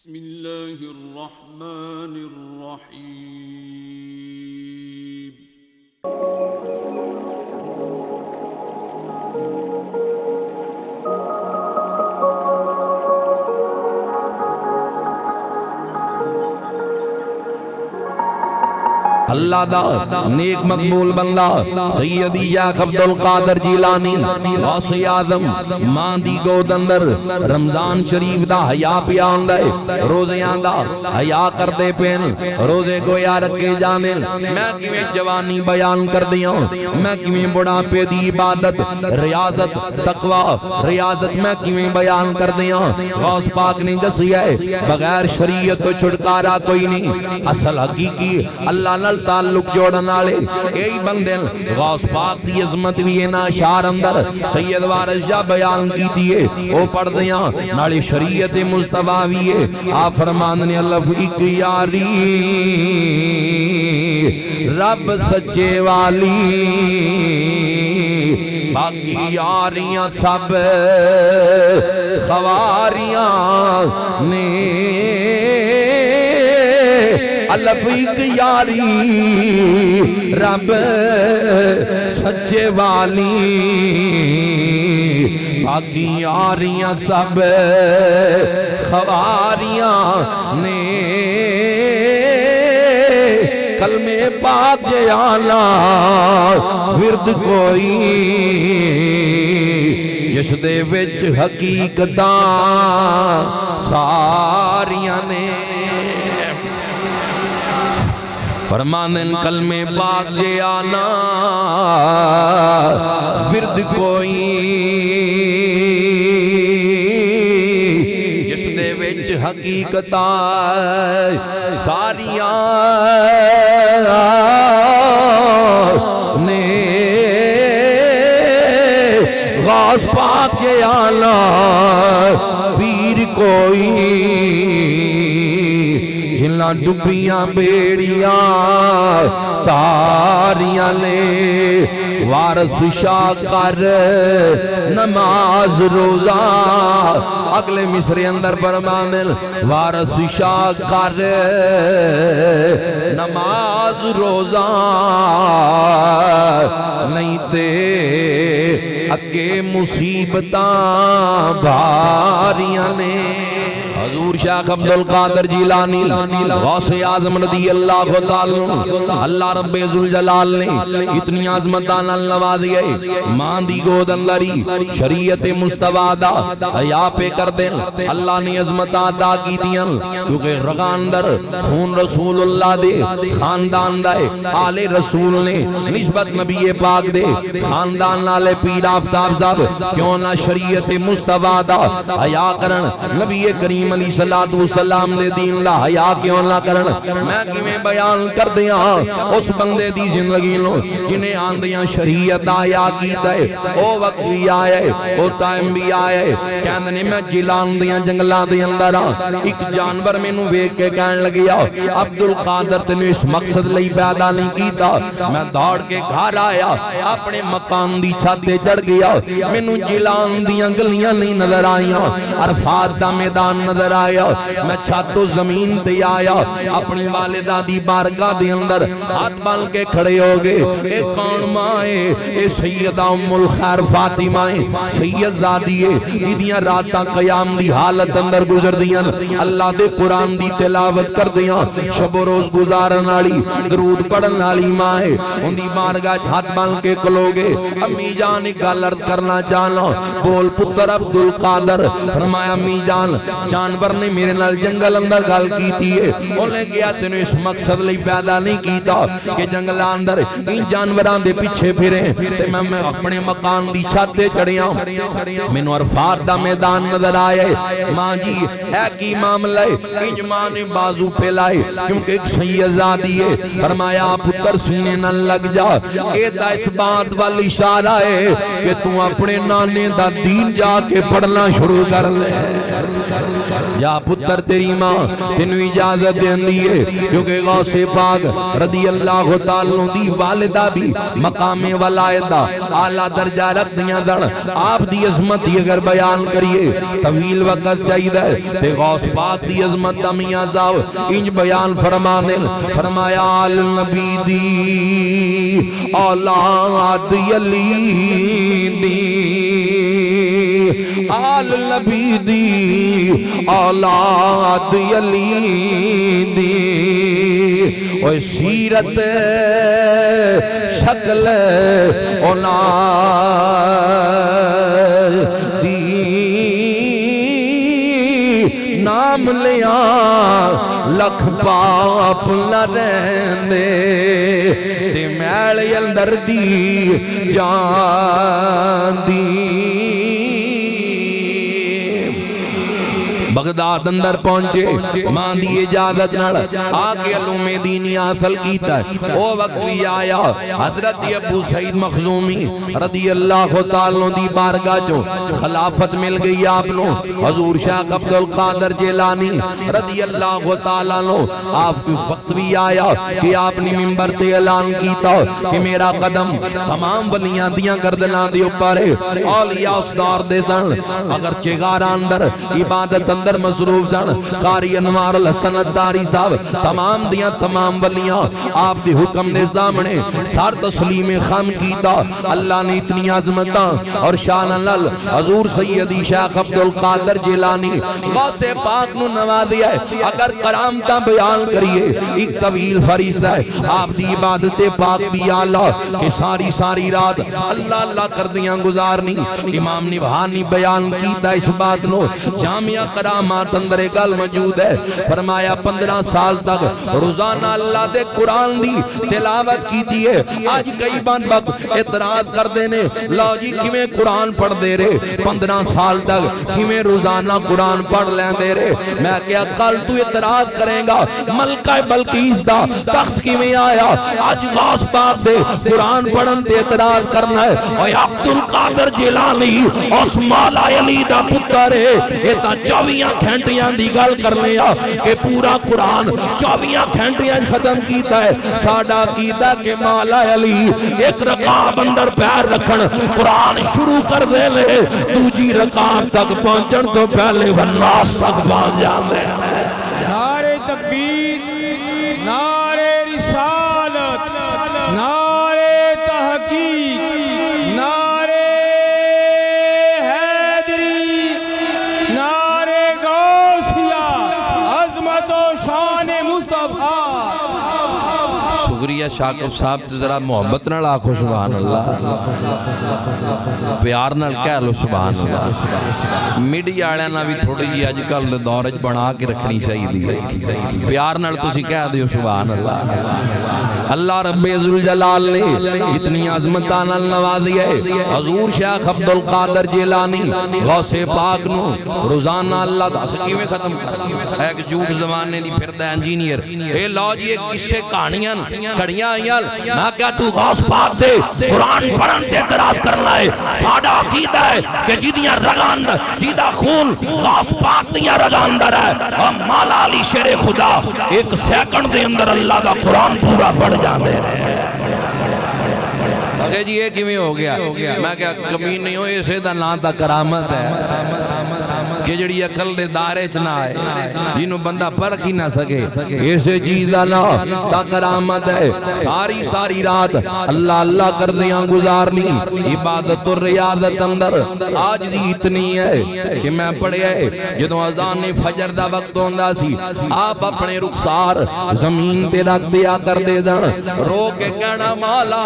بسم اللہ الرحمن الرحیم اللہ دا نیک مقبول بندہ سیدی شیخ عبدالقادر جیلانی غوث اعظم ماں دی گود اندر رمضان شریف دا حیا پیا ہوندا ہے روزے آندا حیا کردے پین روزے گویا رکھے جاندے میں کیویں جوانی بیان کر دیاں میں کیویں بڑھاپے دی عبادت ریاضت تقوی ریاضت میں کیویں بیان کر دیاں غوث پاک نے دسیا ہے بغیر شریعت تو چھٹکارا کوئی نہیں اصل حقیقی اللہ نال تعلق جوڑن والے یہی بندے غوث پاک دی عظمت بھی نا اشعار اندر سید وارث شاہ بیان کی دیئے او پڑھ دیاں نالی شریعت مصطفیٰ بھی ہے آپ فرمان نے اللہ ایک یاری رب سچے والی باقی یاریاں سب خواریاں نے الف ایک یاری رب سچے والی باقی یاریاں سب خواریاں نے کلمے پاک جانا ورد کوئی جس دے وچ حقیقتاں ساریاں نے فرمانن کلمے پاک جے آنا ورد کوئی جس دے وچ حقیقتاں ساریاں نے غوث پاک جے آنا پیر کوئی جنہ ڈبیاں بیڑیاں تاریاں لے وارث شاہ کر نماز روزہ اگلے مصرے اندر فرمانے وارث شاہ کر نماز روزہ نہیں تے اگے مصیبتاں بھاریاں نے حضور شیخ عبدالقادر جیلانی غوث اعظم رضی اللہ تعالی اللہ رب ذوالجلال نے اتنی عظمتاں نال نوازی ہے ماں دی گود اندری شریعت مصطفیٰ دا حیا پہ کر دے اللہ نے عظمتاں عطا کی دیاں کیونکہ رگاں اندر خون رسول اللہ دے خاندان دا آل رسول نے نسبت نبی پاک دے خاندان نالے پیر آفتاب صاحب کیوں نہ شریعت مصطفیٰ دا حیا کرن نبی کریم علیہ السلام نے دین دا حیا کیوں نہ کرن میں کیویں بیان کر دیاں اس بندے دی زندگی نو جنہیں آندیاں شریعت آیا کیتا ہے او وقت بھی آیا ہے او ٹائم بھی آیا ہے کہندے نے میں جیلان دیاں جنگلاں دے اندر ایک جانور مینوں ویکھ کے کہن لگیا عبدالقادر تینوں اس مقصد لئی پیدا نہیں کیتا میں دوڑ کے گھر آیا اپنے مکان دی چھت تے چڑھ گیا مینوں جیلان دیاں گلیاں نہیں نظر آئیاں عرفات دا میدان نظر آیا میں چھاتو زمین تے آیا اپنی والدہ دی بارگاہ دے اندر ہاتھ بال کے کھڑے ہو گئے اے کون مائے اے سیدہ ام الخیر فاطمہ سید زادی ایدیاں راتاں قیام دی حالت اندر گزر دیاں اللہ دے قرآن دی تلاوت کر دیاں شب و روز گزارن والی درود پڑھن والی مائے ان دی بارگاہ ہاتھ بال کے کھلو گے امی جان ایک گل عرض کرنا چاہنا بول پتر عبدالقادر فرمایا امی جان جانور نے میرے نال جنگل اندر گل کیتی ہے انہیں گیا تینوں اس مقصد لئی پیدا نہیں کیتا کہ جنگل اندر ان جانوران دے پیچھے پھریں تے میں اپنے مکان دی چھت تے چڑھیاں مینوں عرفات دا میدان نظر آیا ہے ماں جی ہے کی معاملہ ہے انج ماں نے بازو پہ لائے کیونکہ ایک سید زادی ہے فرمایا پتر سینے نہ لگ جا اے دا اس بات والی اشارہ ہے کہ تو اپنے نانے دا دین جا کے پڑھنا شروع کر لے یا پتر تیری ماں تینوں اجازت دیندی ہے کیونکہ غوث پاک رضی اللہ تعالیٰ دی والدہ بھی مقام ولایدہ اعلیٰ درجہ رکھ دیاں دڑ آپ دی عظمت دی اگر بیان کریے طویل وقت چاہیے تے غوث پاک دی عظمت دا میاں صاحب انج بیان فرمانے فرمایا آل نبی دی اولاد علی دی آل نبی دی اولاد علی دی اوہ سیرت شکل اولاد دی نام لیا لکھ پاپ نہ رہندے تے میل اندر دی جان دی بغداد اندر پہنچے ماں دی اجازت نال آگے علوم دینی حاصل کیتا ہے او وقت بھی آیا حضرت ابو سعید مخزومی رضی اللہ تعالیٰ دی بارگاہ جو خلافت مل گئی آپ نو حضور شیخ عبدالقادر جیلانی رضی اللہ تعالیٰ نو آپ کی وقت بھی آیا کہ آپ نے منبر تے اعلان کیتا کہ میرا قدم تمام ولیاں دیاں گردناں دے اوپر ہے اولیاء اسدار دے سن اگر چگارہ اندر عبادت اندر مصروف جان قاری انوار الحسن الداری صاحب تمام دیاں تمام ولیاں آپ دی حکم نے سامنے سار تسلیم خام کیتا اللہ نے اتنی عظمتاں اور شان اللہ حضور سیدی شیخ عبدالقادر جیلانی غوث پاک نو نوازیا ہے اگر کرامتاں بیان کریے ایک طویل فریضہ ہے آپ دی عبادت پاک بھی آلہ کہ ساری رات اللہ اللہ کر دیاں گزارنی امام نبھانی بیان کیتا اس بات نو جامعہ کرامات اندر گل موجود ہے فرمایا 15 سال تک روزانہ اللہ دے قرآن دی تلاوت کی دیئے آج کئی بان وقت اعتراض کر دینے لو جی کیویں قرآن پڑھ دے رہے 15 سال تک کیویں روزانہ قرآن پڑھ لیں دے رہے میں کیا کل تو اعتراض کریں گا ملکہ بلقیس دا تخت کیویں آیا آج غوث پاک دے قرآن پڑھن تے اعتراض کرنا ہے اور عبدالقادر جیلانی اس مولا علی دا پتر ہے یہ تا 24 گھنٹیاں دی گل کر لیا کہ پورا قرآن 24 گھنٹیاں ختم کیتا ہے ساڈا کیتا کہ مولا علی ایک رکعت اندر پیر رکھن قرآن شروع کر دے لے دوجی رکعت تک پہنچن تو پہلے والناس تک پہنچ جاندے نعرہ تکبیر نعرہ رسالت نعرہ تحقیق نعرہ حیدری نعرہ غوثیہ عظمت و شان مصطفیٰ شکریہ شاکب صاحب تے ذرا محبت نال آکھو سبحان اللہ پیار نال کہہ لو سبحان اللہ میڈیا والے نال بھی تھوڑی جی اج کل دے دور وچ بنا کے رکھنی چاہیے پیار نال تسی کہہ دیو سبحان اللہ اللہ رب ذوالجلال نے اتنی عظمتاں نال نوازیا ہے حضور شیخ عبدالقادر جیلانی غوث پاک نو روزانہ اللہ دا کیویں ختم ایک جھوٹ زمانے دی پھردا انجینئر اے لو جی ایک قصے کہانیاں کڑیاں آئیاں میں کیا تو غوث پاک سے قرآن پڑھن تے اعتراض کرنا ہے ساڈا عقیدہ ہے کہ جیدیاں رگاں اندر جیدہ خون غوث پاک دیاں رگاں اندر ہے اور مولا علی شیر خدا ایک سیکنڈ دے اندر اللہ دا قرآن پورا پڑھ جاندے رہے اگر جی یہ کیویں ہو گیا میں کیا کمین نہیں ہو اسے دا نا تا کرامت ہے کہ جڑی عقل دے دارے چ نہ آئے جنہوں بندہ پرکھ ہی نہ سکے ایسے چیز دا نا تا کرامت ہے ساری رات اللہ اللہ کر دیاں گزارنی عبادت و ریاضت اندر آج دی اتنی ہے کہ میں پڑھے ہے جدوں اذان فجر دا وقت ہوندا سی آپ اپنے رخسار زمین تے رکھ دیا کر دے دن رو کے کہنا مولا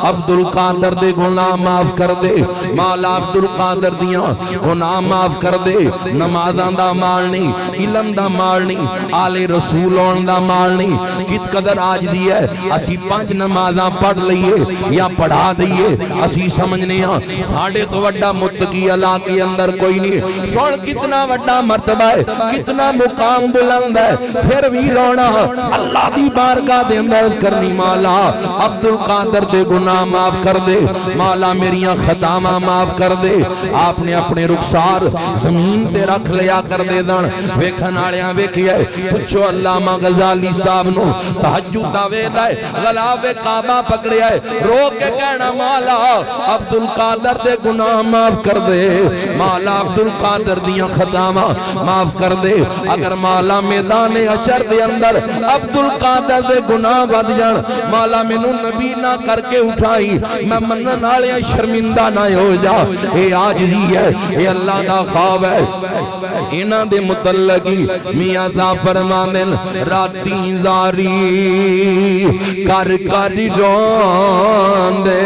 عبدالقادر دے گناہ معاف کر دے مولا عبدالقادر دیاں گناہ معاف کر دے نمازاں دا مال نہیں علم دا مال نہیں آل رسولوں دا مال نہیں کت قدر آج دی ہے اسی 5 نمازاں پڑھ لئیے یا پڑھا دئیے اسی سمجھنے ہاں ساڑھے تو وڈا متقی اللہ کے اندر کوئی نہیں سوڑ کتنا وڈا مرتبہ ہے کتنا مقام بلند ہے پھر بھی رونا اللہ دی بارگاہ دے اندر کرنی مولا عبدالقادر دے گناہ معاف کر دے مولا میریاں خطامہ معاف کر دے آپ نے اپنے رخسار زمین تے رکھ لیا کر دے دن ویکھن والیاں ویکھیا پوچھو علامہ غزالی صاحب نو تہجد دا ویلا ہے غلاف کعبہ پکڑیا ہے رو کے کہنا مولا عبد القادر دے گناہ معاف کر دے مولا عبد القادر دیاں خطاواں معاف کر دے اگر مولا میدان حشر دے اندر عبد القادر دے گناہ ود جان مولا مینوں نبی نہ کر کے اٹھائی میں منن والے شرمندہ نہ ہو جا اے عاجزی ہے اے اللہ دا خواب ہے انہاں دے متعلقی میاں صاحب فرماندے راتی زاری کر کر روندے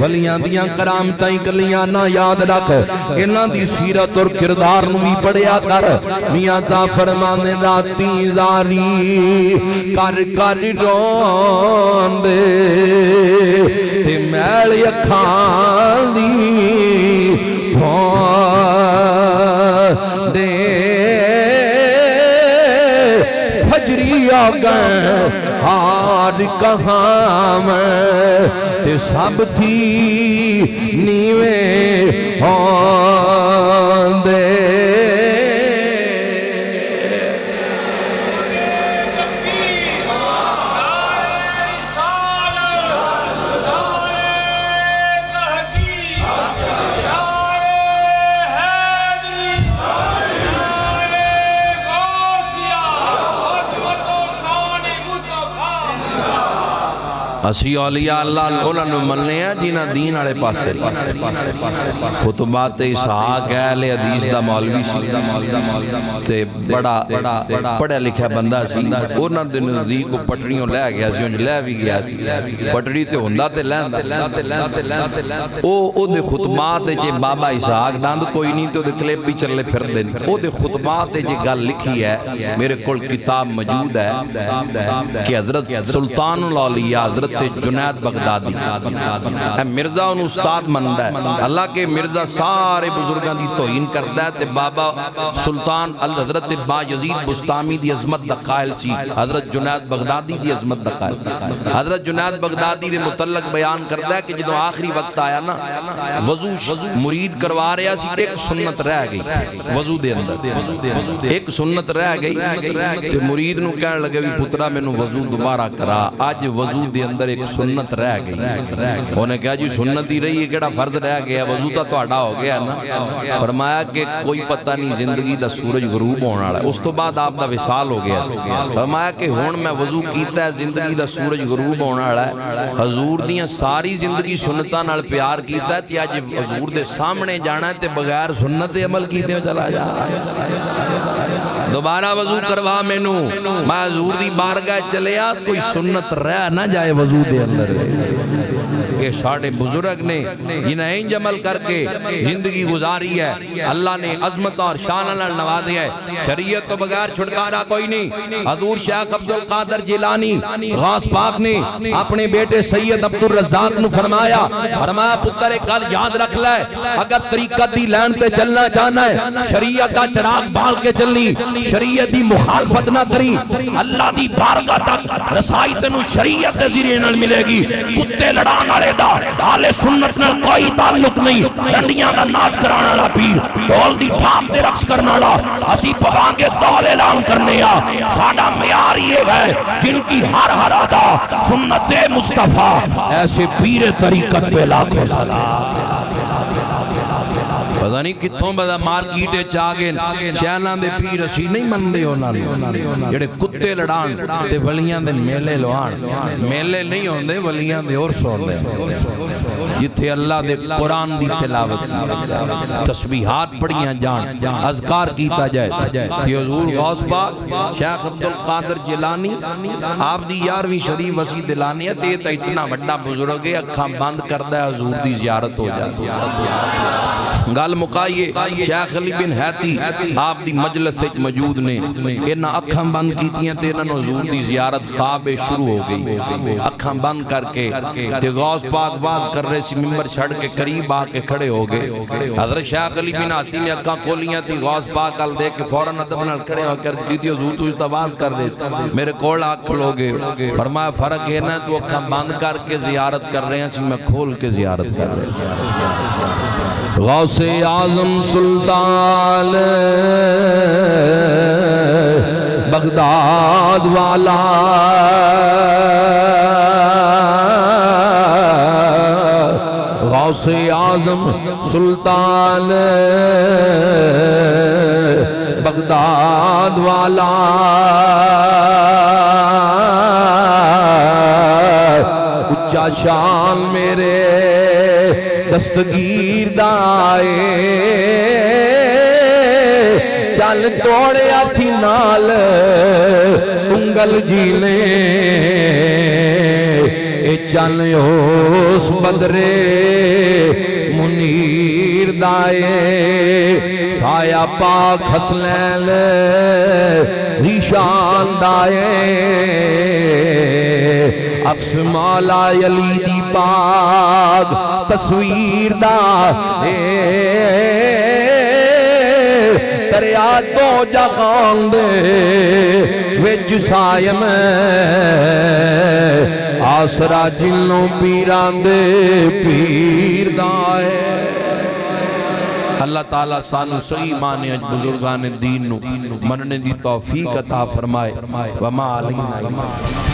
ولیاں دیاں کرامتاں کلیاں نہ یاد رکھ انہاں دی سیرت اور کردار نو بھی پڑھیا کر میاں صاحب فرماندے راتی زاری کر کر روندے تے میل اکھاں دی دے فجری آگئے ہار کہاں میں تے سب تھی نیویں ہون دے اسی اولیاء اللہ انہوں نے مننے ہیں جنہ دین آلے پاسے خطبات اسحاق اہل حدیث دا مولوی سی تے بڑا پڑھا لکھا بندہ سی انہوں نے نزدیک کو پٹڑیوں لے گیا سی انج لے بھی گیا سی پٹڑی تے ہوندہ تے لیندہ او دے خطبات جے بابا اسحاق داند کوئی نہیں تو دے کلپ بھی چلے پھر دے او دے خطبات جے گل لکھی ہے میرے کل کتاب موجود ہے کہ حضرت سلطان الاولیاء حضرت جنید بغدادی مرزا ان استاد مندہ ہے اللہ کے مرزا سارے بزرگاں دی توہین کردہ ہے تے بابا سلطان حضرت با یزید بستامی دی عظمت دا قائل سی حضرت جنید بغدادی دی عظمت دا قائل حضرت جنید بغدادی دے متعلق بیان کردہ ہے کہ جدو آخری وقت آیا نا وضو مرید کروا رہا سی ایک سنت رہ گئی وضو دے اندر ایک سنت رہ گئی تے مرید نو کہنے لگے بھی پترہ میں نو وضو دوبارہ کرا آج وضو دے اندر ایک سنت رہ گئی انہیں کہا جی سنت ہی رہی ہے کیڑا فرض رہ گیا وضو تا تو اڈا ہو گیا نا فرمایا کہ کوئی پتہ نہیں زندگی دا سورج غروب ہونا رہا ہے اس تو بعد آپ دا وصال ہو گیا فرمایا کہ ہون میں وضو کیتا ہے زندگی دا سورج غروب ہونا رہا ہے حضور دیاں ساری زندگی سنتاں نال پیار کیتا ہے تیا جب حضور دے سامنے جانا ہے تے بغیر سنت عمل کیتے ہو چلا جا دوبارہ وضو کروا مینو میں حضور دی بارگاہ چلے آت کوئی سنت رہ نہ جائے وضو دے اندر کہ ساڑھے بزرگ نے جنہیں انج عمل کر کے زندگی گزاری ہے اللہ نے عظمت اور شان نوازی ہے شریعت تو بغیر چھٹکارا کوئی نہیں حضور شیخ عبد القادر جیلانی غوث پاک نے اپنے بیٹے سید عبد الرزاق نے فرمایا پتر ایک گل یاد رکھ لے اگر طریقت دی لین تے چلنا چاہنا ہے شریعت کا چراغ بال کے چلنی شریعت دی مخالفت نہ کری اللہ دی بارگاہ تک رسائی تینوں شریعت دے ذریعے نال ملے گی کتے لڑان والے دا اہل سنت نال کوئی تعلق نہیں ڈنڈیاں دا ناچ کرانا والا پیر ڈول دی ٹھاپ تے رقص کرنا والا اسی پوانگے دول اعلان کرنے آ ساڈا معیار یہ ہے جن کی ہر ہر ادا سنت مصطفیٰ ایسے پیر طریقت پہ لاکھوں سلام پتہ نہیں کتھوں بدا مارکیٹے چاگے چیناں دے پیر اسی نہیں مندے ہونا جڑے کتے لڑان تے ولیاں دے میلے لوان میلے نہیں ہوندے ولیاں دے اور سون دے جتھے اللہ دے قرآن دی تلاوت تسبیحات پڑھیاں جان اذکار کیتا جائے کہ حضور غوث پاک شیخ عبد القادر جیلانی آپ دی 11ویں شریف وسیع دلانی ہے تے اتنا بڑا بزرگ ہے اکھاں بند کردہ ہے حضور دی زیارت ہو جاتی گل مکائیے شیخ علی بن حیتی آپ دی مجلس سے موجود نے انہاں اکھاں بند کیتیاں تے انہاں حضور دی زیارت خواب شروع ہو گئی اکھاں بند کر کے تے غوث پاک باز کر رہے سی ممبر چھڑ کے قریب آ کے کھڑے ہو گئے حضرت شیخ علی بن حیتی نے اکھاں کھولیاں تھی غوث پاک کل دیکھ کے فوراً ادب نال کھڑے ہو کر کیتی حضور تو استواز کر رہے میرے کول آنکھ کھلوگے فرمایا فرق ہے نا تو اکھاں بند کر کے زیارت کر رہے ہیں سی میں کھول کے زیارت کر رہے ہیں غوث اعظم سلطان بغداد والا غوث اعظم سلطان بغداد والا اچا شان میرے دستگیر دائے چل توڑیا تھی نال انگل جی نے اے چل اس بدرے منیر دائے سایہ پاک حسنین ریشان دائے اقس مولا علی دی پاک تصویر دائے دریا تو جگان دے وچ سائے میں آسرا جنوں پیران دے پیر دائے اللہ تعالیٰ سانو صحیح معنی اج بزرگان دین نو مننے دی توفیق عطا فرمائے وما علینا